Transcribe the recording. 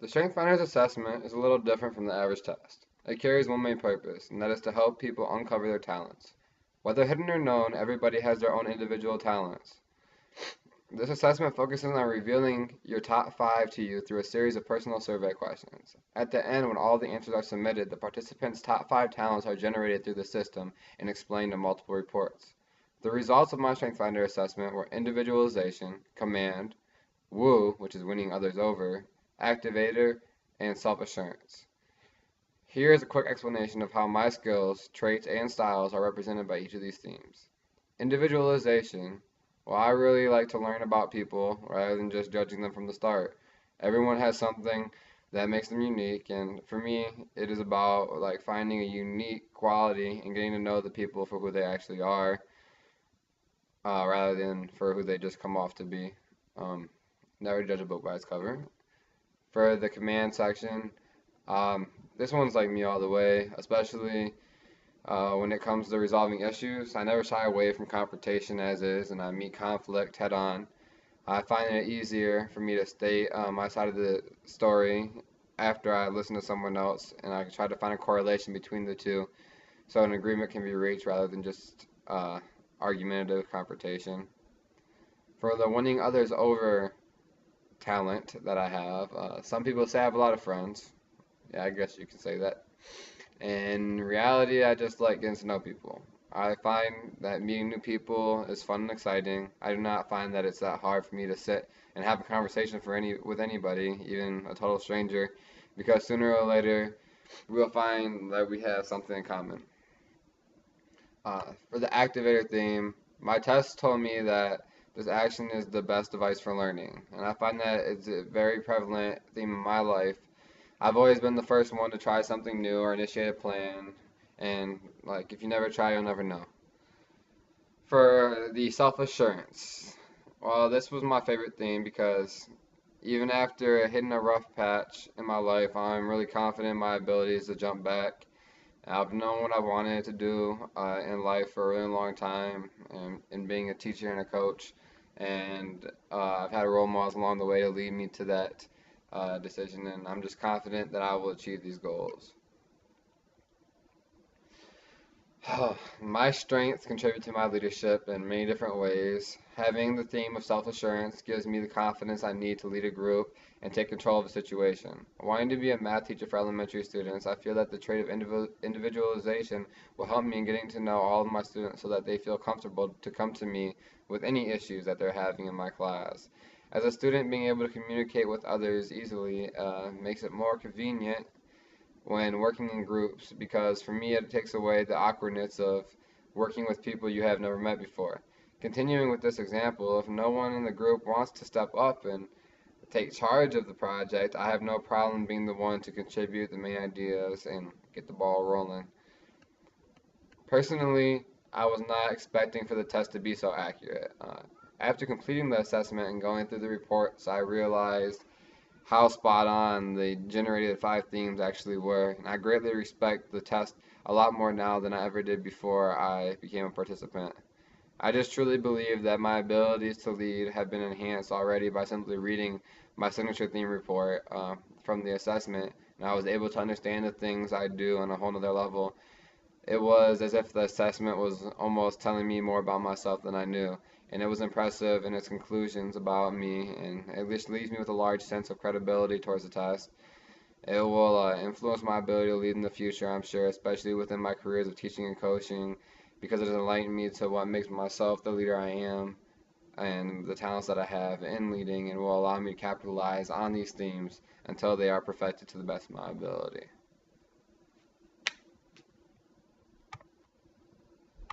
The Strength Finders assessment is a little different from the average test. It carries one main purpose, and that is to help people uncover their talents. Whether hidden or known, everybody has their own individual talents. This assessment focuses on revealing your top 5 to you through a series of personal survey questions. At the end, when all the answers are submitted, the participants' top 5 talents are generated through the system and explained in multiple reports. The results of my Strength Finder assessment were individualization, command, woo, which is winning others over, activator, and self-assurance. Here is a quick explanation of how my skills, traits, and styles are represented by each of these themes. Individualization. Well, I really like to learn about people rather than just judging them from the start. Everyone has something that makes them unique, and for me, it is about like finding a unique quality and getting to know the people for who they actually are, rather than for who they just come off to be. Never judge a book by its cover. For the command section, this one's like me all the way, especially when it comes to resolving issues. I never shy away from confrontation as is, and I meet conflict head on. I find it easier for me to state my side of the story after I listen to someone else, and I try to find a correlation between the two so an agreement can be reached rather than just argumentative confrontation. For the winning others over talent that I have, some people say I have a lot of friends. Yeah, I guess you could say that. In reality, I just like getting to know people. I find that meeting new people is fun and exciting. I do not find that it's that hard for me to sit and have a conversation with anybody, even a total stranger, because sooner or later we'll find that we have something in common. For the activator theme, my test told me that this action is the best device for learning, and I find that it's a very prevalent theme in my life. I've always been the first one to try something new or initiate a plan, and like if you never try, you'll never know. For the self-assurance, well, this was my favorite theme because even after hitting a rough patch in my life, I'm really confident in my abilities to jump back. I've known what I wanted to do in life for a really long time, and in being a teacher and a coach, and I've had role models along the way to lead me to that decision, and I'm just confident that I will achieve these goals. My strengths contribute to my leadership in many different ways. Having the theme of self-assurance gives me the confidence I need to lead a group and take control of a situation. Wanting to be a math teacher for elementary students, I feel that the trait of individualization will help me in getting to know all of my students so that they feel comfortable to come to me with any issues that they're having in my class. As a student, being able to communicate with others easily makes it more convenient when working in groups, because for me it takes away the awkwardness of working with people you have never met before. Continuing with this example, if no one in the group wants to step up and take charge of the project, I have no problem being the one to contribute the main ideas and get the ball rolling. Personally, I was not expecting for the test to be so accurate. After completing the assessment and going through the reports, I realized how spot on the generated 5 themes actually were, and I greatly respect the test a lot more now than I ever did before I became a participant. I just truly believe that my abilities to lead have been enhanced already by simply reading my signature theme report from the assessment, and I was able to understand the things I do on a whole nother level. It was as if the assessment was almost telling me more about myself than I knew, and it was impressive in its conclusions about me, and it just leaves me with a large sense of credibility towards the test. It will influence my ability to lead in the future, I'm sure, especially within my careers of teaching and coaching, because it has enlightened me to what makes myself the leader I am and the talents that I have in leading, and will allow me to capitalize on these themes until they are perfected to the best of my ability.